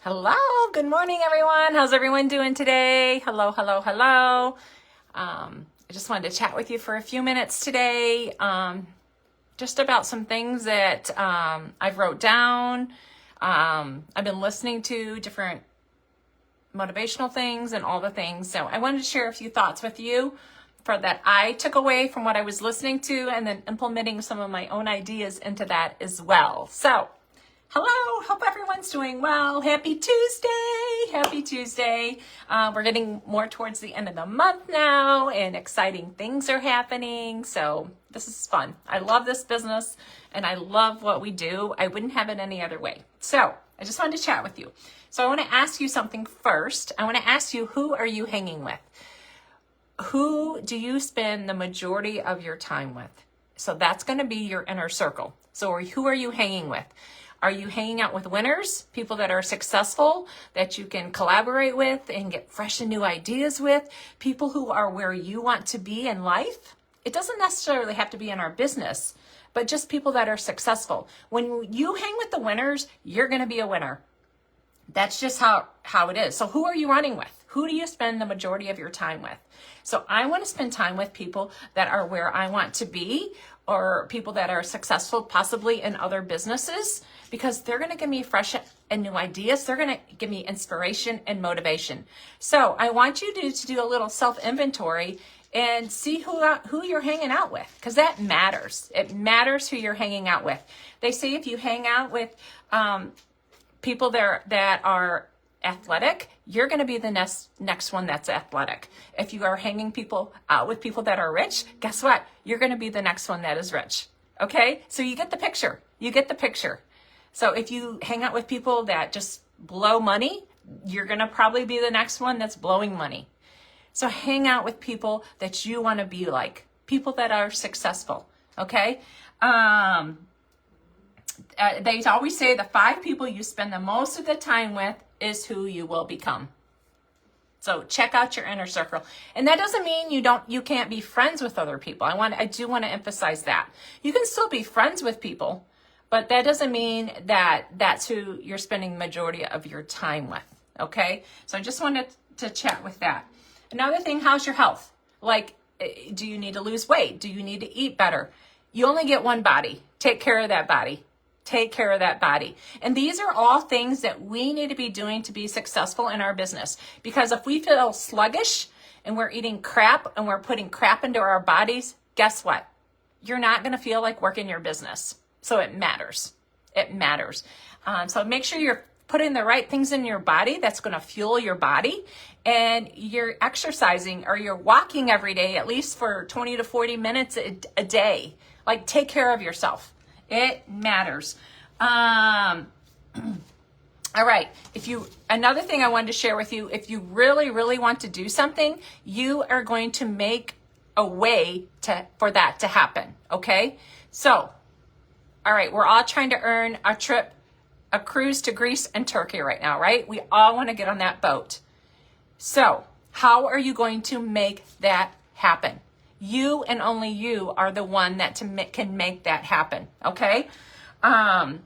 Hello, good morning, everyone. How's everyone doing today? Hello, hello, hello. I just wanted to chat with you for a few minutes today, just about some things that I've wrote down. I've been listening to different motivational things and all the things. So I wanted to share a few thoughts with you for that I took away from what I was listening to and then implementing some of my own ideas into that as well. So hello, hope everyone's doing well. Happy Tuesday, happy Tuesday. We're getting more towards the end of the month now and exciting things are happening. So this is fun. I love this business and I love what we do. I wouldn't have it any other way. So I just wanted to chat with you. So I want to ask you something first. I want to ask you, who are you hanging with? Who do you spend the majority of your time with? So that's going to be your inner circle. So who are you hanging with? Are you hanging out with winners, people that are successful, that you can collaborate with and get fresh and new ideas with, people who are where you want to be in life? It doesn't necessarily have to be in our business, but just people that are successful. When you hang with the winners, you're going to be a winner. That's just how it is. So who are you running with? Who do you spend the majority of your time with? So I want to spend time with people that are where I want to be, or people that are successful, possibly in other businesses, because they're going to give me fresh and new ideas. They're going to give me inspiration and motivation. So I want you to do a little self-inventory and see who you're hanging out with, because that matters. It matters who you're hanging out with. They say if you hang out with people that are athletic, you're going to be the next one that's athletic. If you are hanging people out with people that are rich, guess what? You're going to be the next one that is rich. Okay? So you get the picture. You get the picture. So if you hang out with people that just blow money, you're going to probably be the next one that's blowing money. So hang out with people that you want to be like, people that are successful. Okay? They always say the 5 people you spend the most of the time with is who you will become. So check out your inner circle. And that doesn't mean you can't be friends with other people. I do want to emphasize that. You can still be friends with people, but that doesn't mean that that's who you're spending the majority of your time with. Okay? So I just wanted to chat with that. Another thing, how's your health? Like, do you need to lose weight? Do you need to eat better? You only get one body. Take care of that body. Take care of that body. And these are all things that we need to be doing to be successful in our business. Because if we feel sluggish and we're eating crap and we're putting crap into our bodies, guess what? You're not going to feel like working your business. So it matters. It matters. So make sure you're putting the right things in your body that's going to fuel your body, and you're exercising or you're walking every day, at least for 20 to 40 minutes a day. Like, take care of yourself. It matters. All right. Another thing I wanted to share with you, if you really, really want to do something, you are going to make a way for that to happen. Okay. So, all right. We're all trying to earn a cruise to Greece and Turkey right now, right? We all want to get on that boat. So how are you going to make that happen? You and only you are the one that can make that happen, okay? And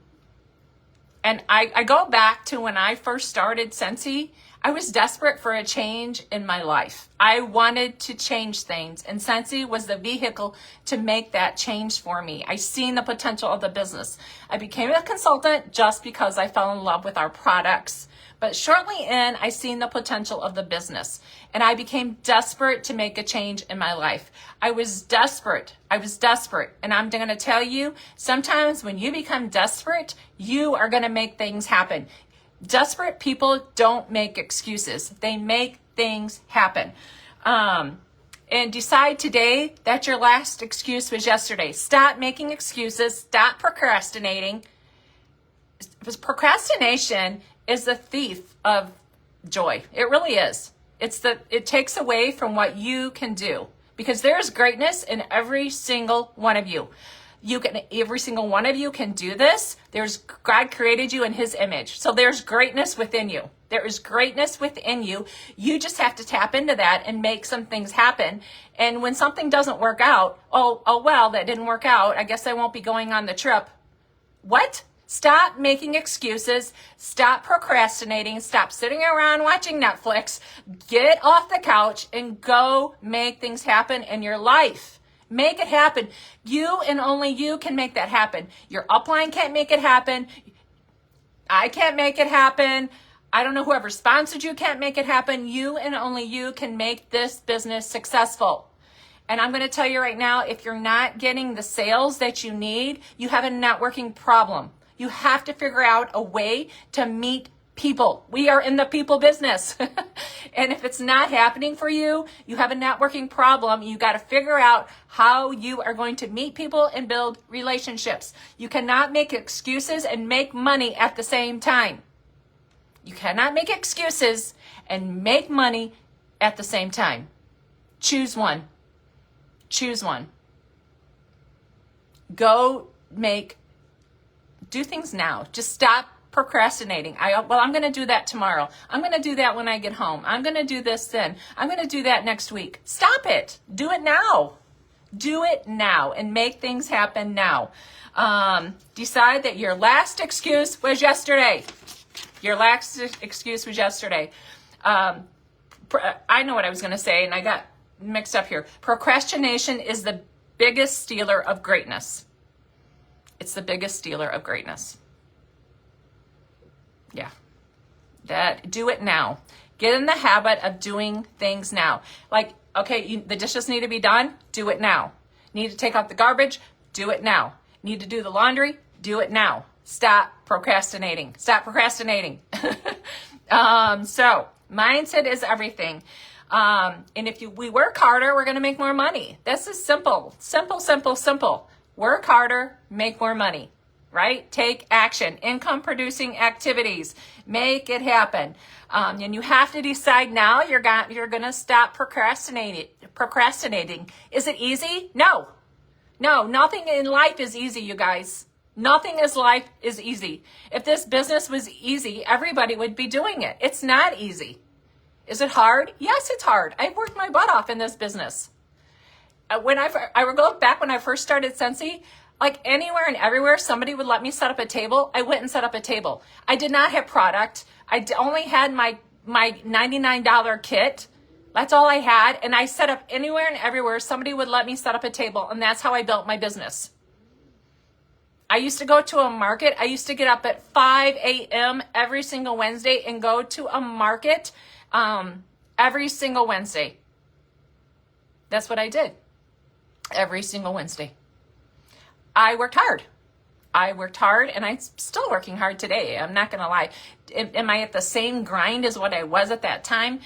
I go back to when I first started Scentsy. I was desperate for a change in my life. I wanted to change things, and Scentsy was the vehicle to make that change for me. I seen the potential of the business. I became a consultant just because I fell in love with our products. But shortly I seen the potential of the business, and I became desperate to make a change in my life. I was desperate. And I'm going to tell you, sometimes when you become desperate, you are going to make things happen. Desperate people don't make excuses. They make things happen. And decide today that your last excuse was yesterday. Stop making excuses. Stop procrastinating. Because procrastination is the thief of joy. It really is. It takes away from what you can do, because there's greatness in every single one of you. Every single one of you can do this. God created you in his image. So there's greatness within you. There is greatness within you. You just have to tap into that and make some things happen. And when something doesn't work out, well, that didn't work out. I guess I won't be going on the trip. What? Stop making excuses. Stop procrastinating. Stop sitting around watching Netflix. Get off the couch and go make things happen in your life. Make it happen. You and only you can make that happen. Your upline can't make it happen. I can't make it happen. I don't know, whoever sponsored you can't make it happen. You and only you can make this business successful. And I'm going to tell you right now, if you're not getting the sales that you need, you have a networking problem. You have to figure out a way to meet people. We are in the people business. And if it's not happening for you, you have a networking problem. You got to figure out how you are going to meet people and build relationships. You cannot make excuses and make money at the same time. You cannot make excuses and make money at the same time. Choose one. Choose one. Do things now. Just stop procrastinating. I'm going to do that tomorrow. I'm going to do that when I get home. I'm going to do this then. I'm going to do that next week. Stop it. Do it now. Do it now and make things happen now. Decide that your last excuse was yesterday. Your last excuse was yesterday. I know what I was going to say, and I got mixed up here. Procrastination is the biggest stealer of greatness. It's the biggest stealer of greatness. Yeah. Do it now. Get in the habit of doing things now. Like, okay, the dishes need to be done. Do it now. Need to take out the garbage. Do it now. Need to do the laundry. Do it now. Stop procrastinating. Stop procrastinating. So mindset is everything. And if we work harder, we're going to make more money. This is simple. Simple, simple, simple. Work harder, make more money, right? Take action. Income producing activities. Make it happen. And you have to decide now you're going to stop procrastinating. Is it easy? No. No, nothing in life is easy, you guys. Nothing in life is easy. If this business was easy, everybody would be doing it. It's not easy. Is it hard? Yes, it's hard. I've worked my butt off in this business. When I go back when I first started Scentsy, like anywhere and everywhere, somebody would let me set up a table. I went and set up a table. I did not have product. I only had my $99 kit. That's all I had. And I set up anywhere and everywhere. Somebody would let me set up a table. And that's how I built my business. I used to go to a market. I used to get up at 5 a.m. every single Wednesday and go to a market every single Wednesday. That's what I did. Every single Wednesday. I worked hard. And I'm still working hard today. I'm not going to lie. Am I at the same grind as what I was at that time?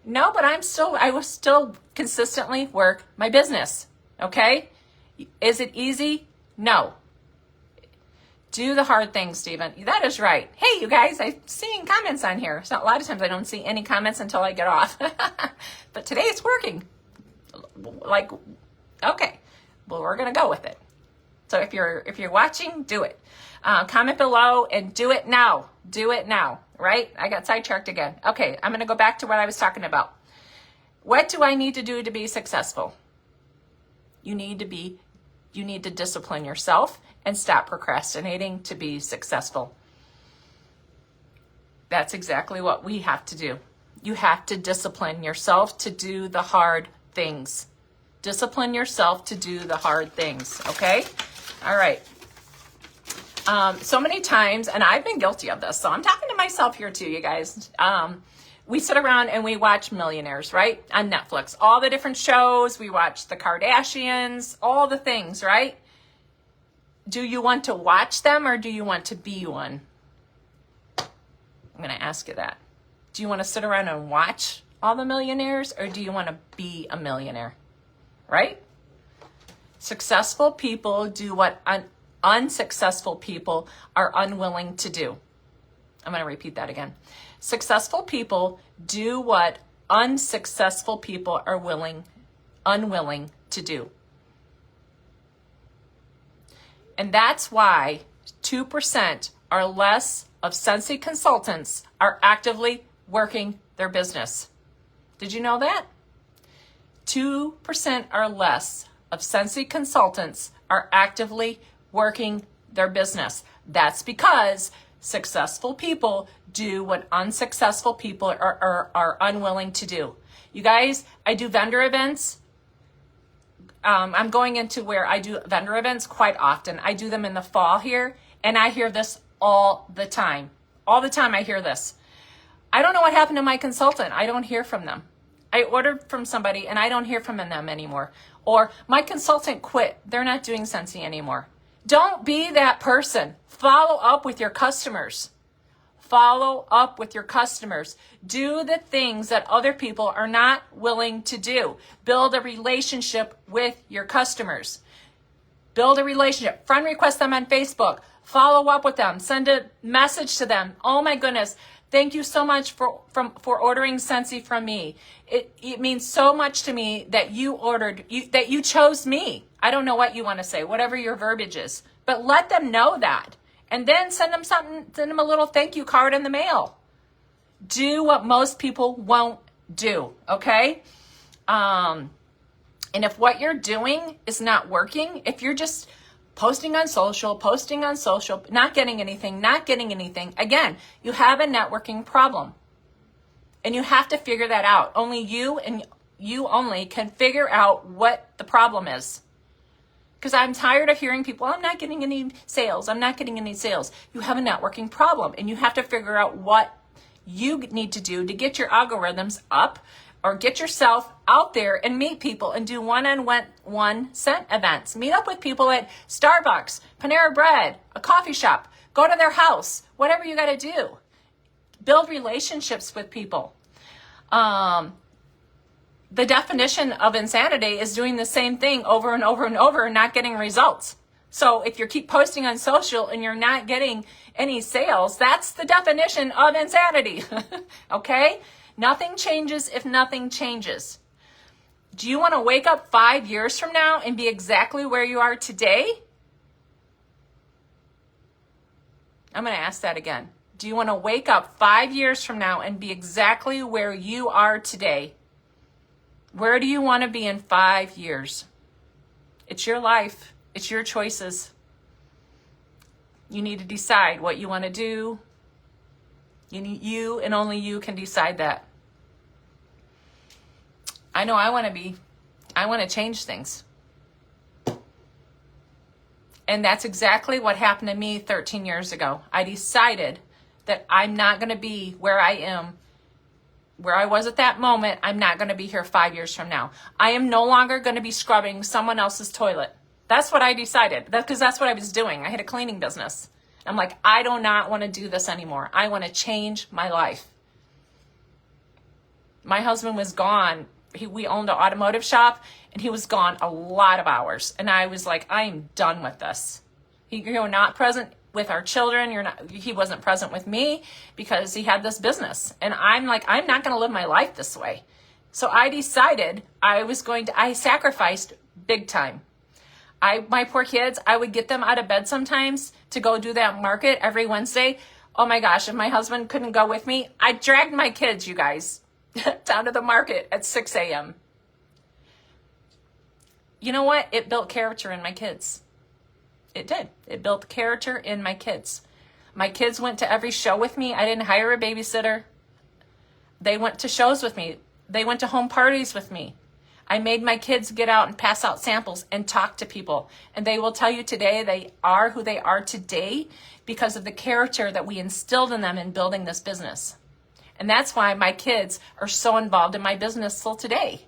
No, but I will still consistently work my business. Okay? Is it easy? No. Do the hard things, Stephen. That is right. Hey, you guys, I'm seeing comments on here. So a lot of times I don't see any comments until I get off. But today it's working. Like, okay. Well, we're going to go with it. So if you're watching, do it. Comment below and do it now. Do it now, right? I got sidetracked again. Okay, I'm going to go back to what I was talking about. What do I need to do to be successful? You need to discipline yourself and stop procrastinating to be successful. That's exactly what we have to do. You have to discipline yourself to do the hard things. Discipline yourself to do the hard things, okay? All right. So many times, and I've been guilty of this, so I'm talking to myself here too, you guys. We sit around and we watch Millionaires, right? On Netflix. All the different shows. We watch the Kardashians, all the things, right? Do you want to watch them or do you want to be one? I'm going to ask you that. Do you want to sit around and watch all the millionaires or do you want to be a millionaire? Right? Successful people do what unsuccessful people are unwilling to do. I'm going to repeat that again. Successful people do what unsuccessful people are unwilling to do. And that's why 2% or less of Scentsy consultants are actively working their business. Did you know that? 2% or less of Scentsy consultants are actively working their business. That's because successful people do what unsuccessful people are unwilling to do. You guys, I do vendor events. I'm going into where I do vendor events quite often. I do them in the fall here, and I hear this all the time. All the time I hear this. I don't know what happened to my consultant. I don't hear from them. I ordered from somebody and I don't hear from them anymore. Or my consultant quit. They're not doing Scentsy anymore. Don't be that person. Follow up with your customers. Follow up with your customers. Do the things that other people are not willing to do. Build a relationship with your customers. Build a relationship. Friend request them on Facebook. Follow up with them. Send a message to them. Oh my goodness. Thank you so much for ordering Scentsy from me. It means so much to me that that you chose me. I don't know what you want to say, whatever your verbiage is, but let them know that. And then send them a little thank you card in the mail. Do what most people won't do, okay? And if what you're doing is not working, if you're just posting on social, not getting anything, again, you have a networking problem. And you have to figure that out. Only you and you only can figure out what the problem is. Because I'm tired of hearing people, I'm not getting any sales. You have a networking problem, and you have to figure out what you need to do to get your algorithms up or get yourself out there and meet people and do one-on-one scent events. Meet up with people at Starbucks, Panera Bread, a coffee shop. Go to their house, whatever you got to do. Build relationships with people. The definition of insanity is doing the same thing over and over and over and not getting results. So if you keep posting on social and you're not getting any sales, that's the definition of insanity. Okay? Nothing changes if nothing changes. Do you want to wake up 5 years from now and be exactly where you are today? I'm going to ask that again. Do you want to wake up 5 years from now and be exactly where you are today? Where do you want to be in 5 years? It's your life. It's your choices. You need to decide what you want to do. You and only you can decide that. I know I want to change things. And that's exactly what happened to me 13 years ago. I decided that I'm not going to be where I was at that moment. I'm not going to be here 5 years from now. I am no longer going to be scrubbing someone else's toilet. That's what I decided. Because that's what I was doing. I had a cleaning business. I'm like, I do not want to do this anymore. I want to change my life. My husband was gone. We owned an automotive shop, and he was gone a lot of hours. And I was like, I am done with this. Not present with our children. He wasn't present with me because he had this business. And I'm like, I'm not going to live my life this way. So I decided I sacrificed big time. My poor kids, I would get them out of bed sometimes to go do that market every Wednesday. Oh my gosh, if my husband couldn't go with me, I dragged my kids, you guys, down to the market at 6 a.m. You know what? It built character in my kids. It did. It built character in my kids. My kids went to every show with me. I didn't hire a babysitter. They went to shows with me. They went to home parties with me. I made my kids get out and pass out samples and talk to people. And they will tell you today they are who they are today because of the character that we instilled in them in building this business. And that's why my kids are so involved in my business still today.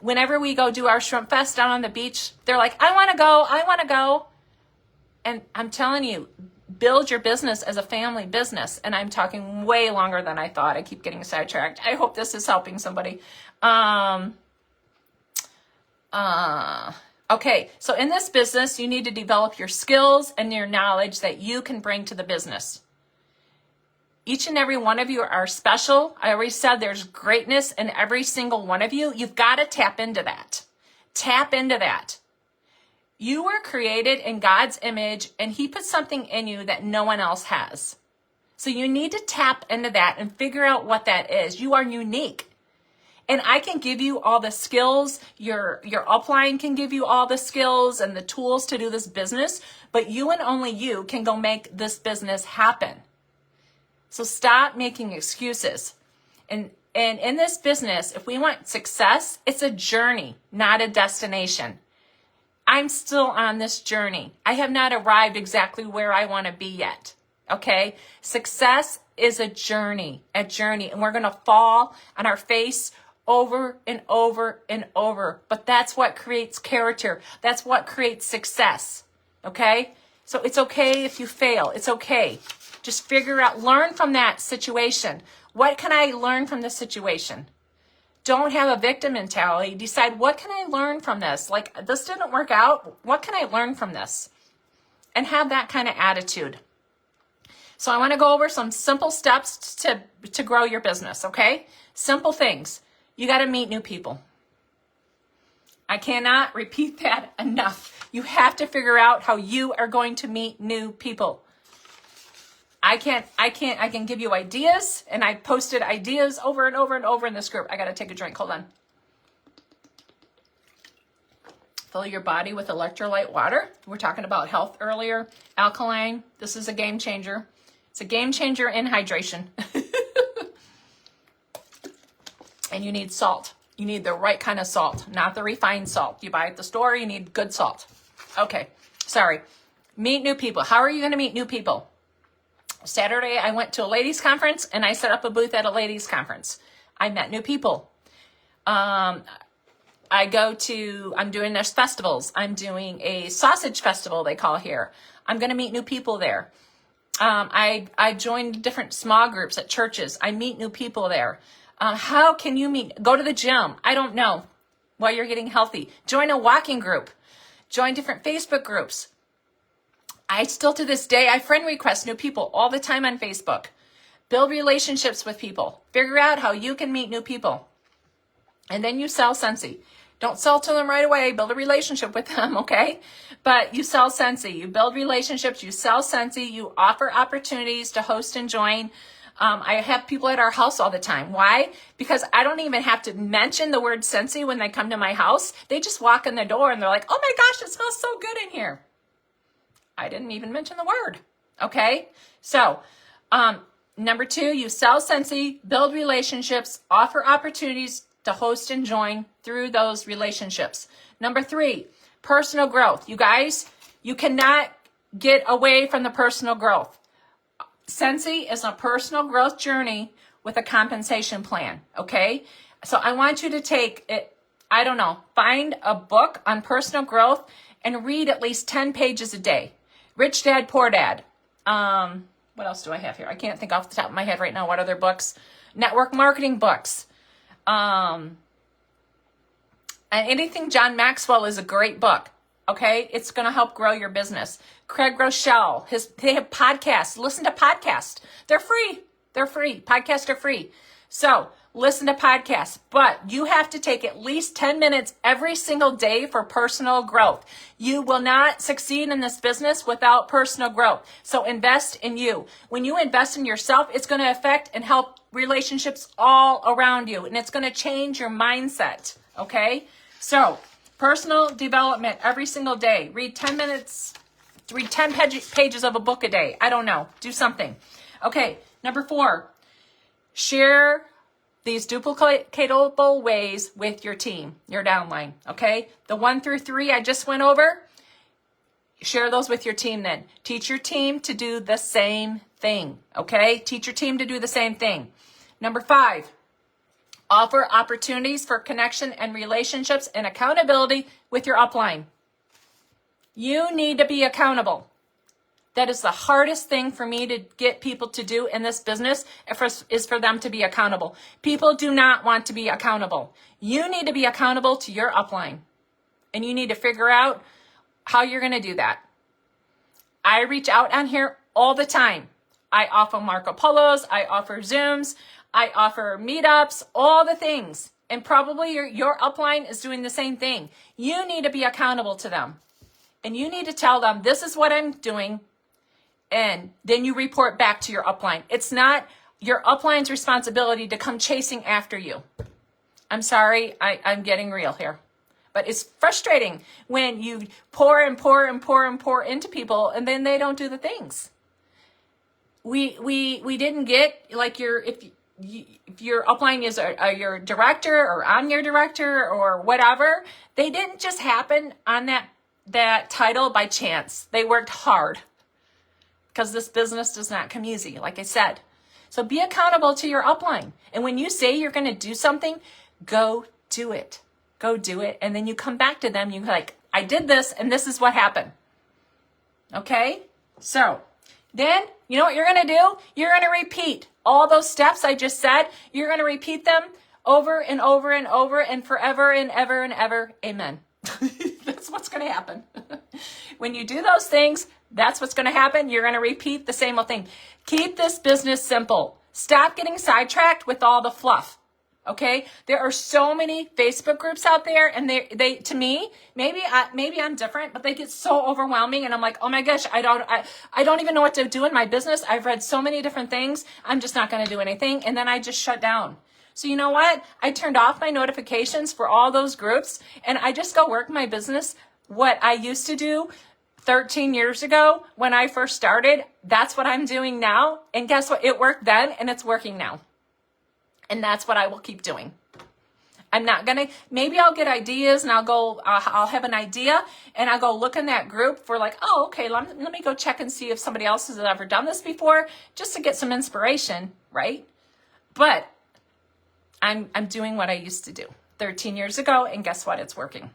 Whenever we go do our shrimp fest down on the beach, they're like, I want to go. And I'm telling you, build your business as a family business. And I'm talking way longer than I thought. I keep getting sidetracked. I hope this is helping somebody. Okay, so in this business, you need to develop your skills and your knowledge that you can bring to the business. Each and every one of you are special. I already said there's greatness in every single one of you. You've got to tap into that. Tap into that. You were created in God's image, and He put something in you that no one else has. So you need to tap into that and figure out what that is. You are unique. And I can give you all the skills, your upline can give you all the skills and the tools to do this business, but you and only you can go make this business happen. So stop making excuses. And in this business, if we want success, it's a journey, not a destination. I'm still on this journey. I have not arrived exactly where I want to be yet. Okay? Success is a journey, and we're going to fall on our face over and over and over. But that's what creates character. That's what creates success. Okay? So it's okay if you fail. It's okay. Just figure out, learn from that situation. What can I learn from this situation? Don't have a victim mentality. Decide, what can I learn from this? Like, this didn't work out. What can I learn from this? And have that kind of attitude. So I want to go over some simple steps to grow your business, okay? Simple things. You got to meet new people. I cannot repeat that enough. You have to figure out how you are going to meet new people. I can give you ideas, and I posted ideas over and over and over in this group. I got to take a drink. Hold on. Fill your body with electrolyte water. We're talking about health earlier. Alkaline. This is a game changer. It's a game changer in hydration. And you need salt. You need the right kind of salt, not the refined salt you buy at the store. You need good salt. Okay. Sorry. Meet new people. How are you going to meet new people? Saturday, I went to a ladies' conference, and I set up a booth at a ladies' conference. I met new people. I'm doing their festivals. I'm doing a sausage festival, they call here. I'm going to meet new people there. I joined different small groups at churches. I meet new people there. How can you meet? Go to the gym. I don't know. While you're getting healthy. Join a walking group. Join different Facebook groups. I still, to this day, I friend request new people all the time on Facebook. Build relationships with people. Figure out how you can meet new people. And then you sell Scentsy. Don't sell to them right away. Build a relationship with them, okay? But you sell Scentsy. You build relationships. You sell Scentsy. You offer opportunities to host and join. I have people at our house all the time. Why? Because I don't even have to mention the word Scentsy when they come to my house. They just walk in the door and they're like, oh my gosh, it smells so good in here. I didn't even mention the word. Okay? So, number 2, you sell Scentsy, build relationships, offer opportunities to host and join through those relationships. Number 3, personal growth. You guys, you cannot get away from the personal growth. Scentsy is a personal growth journey with a compensation plan. Okay? So I want you to take it, find a book on personal growth and read at least 10 pages a day. Rich Dad, Poor Dad. What else do I have here? I can't think off the top of my head right now. What other books? Network marketing books. And anything John Maxwell is a great book. Okay? It's going to help grow your business. Craig Rochelle, they have podcasts. Listen to podcasts. They're free. Podcasts are free. So listen to podcasts, but you have to take at least 10 minutes every single day for personal growth. You will not succeed in this business without personal growth. So invest in you. When you invest in yourself, it's going to affect and help relationships all around you, and it's going to change your mindset. Okay? So personal development every single day. Read 10 minutes, read 10 pages of a book a day. I don't know. Do something. Okay. Number 4, share these duplicatable ways with your team, your downline, okay? The 1 through 3 I just went over, share those with your team then. Teach your team to do the same thing, okay? Teach your team to do the same thing. Number 5, offer opportunities for connection and relationships and accountability with your upline. You need to be accountable. That is the hardest thing for me to get people to do in this business is for them to be accountable. People do not want to be accountable. You need to be accountable to your upline. And you need to figure out how you're going to do that. I reach out on here all the time. I offer Marco Polos. I offer Zooms. I offer meetups, all the things. And probably your upline is doing the same thing. You need to be accountable to them. And you need to tell them, this is what I'm doing. And then you report back to your upline. It's not your upline's responsibility to come chasing after you. I'm sorry, I'm getting real here. But it's frustrating when you pour and pour and pour and pour into people and then they don't do the things. We didn't get like if your upline is your director or I'm your director or whatever, they didn't just happen on that title by chance. They worked hard because this business does not come easy, like I said. So be accountable to your upline. And when you say you're going to do something, go do it. Go do it. And then you come back to them. You're like, I did this and this is what happened. Okay? So then you know what you're going to do? You're going to repeat all those steps I just said. You're going to repeat them over and over and over and forever and ever and ever. Amen. That's what's going to happen. When you do those things, that's what's going to happen. You're going to repeat the same old thing. Keep this business simple. Stop getting sidetracked with all the fluff. Okay, there are so many Facebook groups out there, and they to me, maybe I'm different, but they get so overwhelming, and I'm like, oh my gosh, I don't even know what to do in my business. I've read so many different things. I'm just not going to do anything, and then I just shut down. So you know what? I turned off my notifications for all those groups, and I just go work my business. What I used to do 13 years ago when I first started, that's what I'm doing now, and guess what? It worked then, and it's working now. And that's what I will keep doing. I'm not going to, maybe I'll get ideas and I'll have an idea and I'll go look in that group for like, oh, okay, let me go check and see if somebody else has ever done this before just to get some inspiration, right? But I'm doing what I used to do 13 years ago, and guess what? It's working.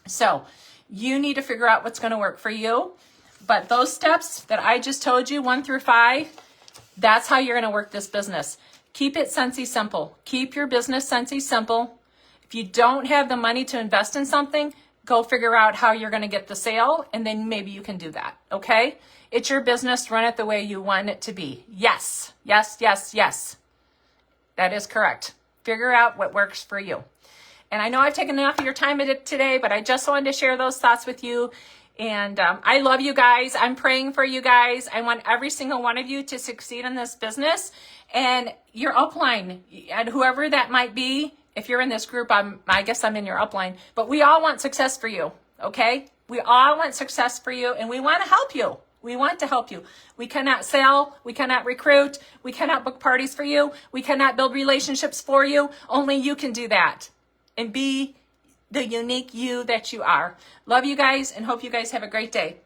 So you need to figure out what's going to work for you. But those steps that I just told you, 1 through 5, that's how you're going to work this business. Keep it Scentsy simple. Keep your business Scentsy simple. If you don't have the money to invest in something, go figure out how you're going to get the sale, and then maybe you can do that, okay? It's your business. Run it the way you want it to be. Yes, yes, yes, yes. That is correct. Figure out what works for you. And I know I've taken enough of your time today, but I just wanted to share those thoughts with you. And I love you guys. I'm praying for you guys. I want every single one of you to succeed in this business. And your upline, and whoever that might be, if you're in this group, I guess I'm in your upline. But we all want success for you, okay? We all want success for you, and we want to help you. We want to help you. We cannot sell. We cannot recruit. We cannot book parties for you. We cannot build relationships for you. Only you can do that and be the unique you that you are. Love you guys and hope you guys have a great day.